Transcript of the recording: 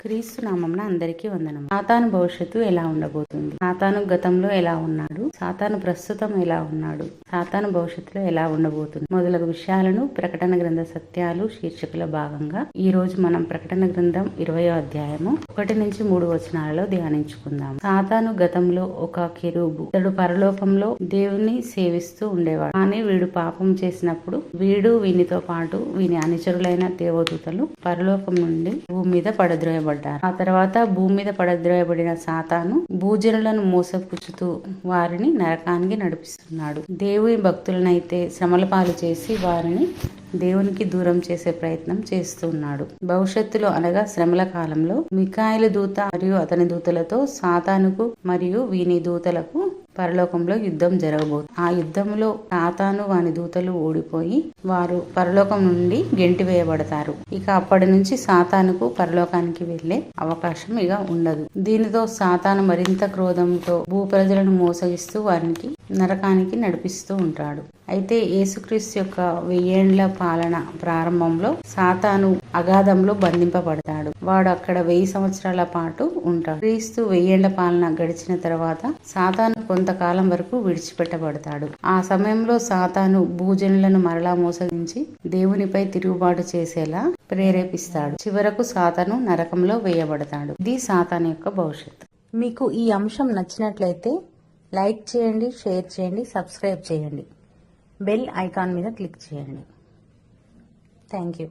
క్రీస్తు నామమున అందరికీ వందనం. సాతాను భవిష్యత్తు ఎలా ఉండబోతుంది? సాతాను గతంలో ఎలా ఉన్నాడు? సాతాను ప్రస్తుతం ఎలా ఉన్నాడు? సాతాను భవిష్యత్తులో ఎలా ఉండబోతుంది? మొదలగు విషయాలను ప్రకటన గ్రంథ సత్యాలు శీర్షికల భాగంగా ఈ రోజు మనం ప్రకటన గ్రంథం 20వ అధ్యాయము 1 నుంచి 3 వచనాలలో ధ్యానించుకుందాం. సాతాను గతంలో ఒక కెరూబు. ఇతడు పరలోకంలో దేవుని సేవిస్తూ ఉండేవాడు. కానీ వీడు పాపం చేసినప్పుడు వీనితో పాటు వీని అనుచరులైన దేవదూతలు పరలోకం నుండి భూమి మీద పడద్రోయబడ్డారు. ఆ తర్వాత భూమి మీద పడద్రోయబడిన సాతాను భూజనులను మోసపుచ్చుతూ వారిని నరకానికి నడిపిస్తున్నాడు. దేవుని భక్తులనైతే శ్రమల పాలు చేసి వారిని దేవునికి దూరం చేసే ప్రయత్నం చేస్తున్నాడు. భవిష్యత్తులో అనగా శ్రమల కాలంలో మిఖాయిలు దూత మరియు అతని దూతలతో సాతానుకు మరియు వీని దూతలకు పరలోకంలో యుద్ధం జరగబోతుంది. ఆ యుద్ధంలో సాతాను వాని దూతలు ఓడిపోయి వారు పరలోకం నుండి గెంటి వేయబడతారు. ఇక అప్పటి నుంచి సాతానుకు పరలోకానికి వెళ్లే అవకాశం ఇక ఉండదు. దీనితో సాతాను మరింత క్రోధంతో భూ ప్రజలను మోసగిస్తూ వారికి నరకానికి నడిపిస్తూ ఉంటాడు. అయితే యేసుక్రీస్తు యొక్క 1000 ఏండ్ల పాలన ప్రారంభంలో సాతాను అగాధంలో బంధింపబడతాడు. వాడు అక్కడ 1000 సంవత్సరాల పాటు ఉంటాడు. క్రీస్తు 1000 ఏండ్ల పాలన గడిచిన తర్వాత సాతాను కొంతకాలం వరకు విడిచిపెట్టబడతాడు. ఆ సమయంలో సాతాను భూజనులను మరలా మోసగించి దేవునిపై తిరుగుబాటు చేసేలా ప్రేరేపిస్తాడు. చివరకు సాతాను నరకంలో వేయబడతాడు. ఇది సాతాను యొక్క భవిష్యత్తు. మీకు ఈ అంశం నచ్చినట్లయితే లైక్ చేయండి, షేర్ చేయండి, సబ్స్క్రైబ్ చేయండి, బెల్ ఐకాన్ మీద క్లిక్ చేయండి. Thank you.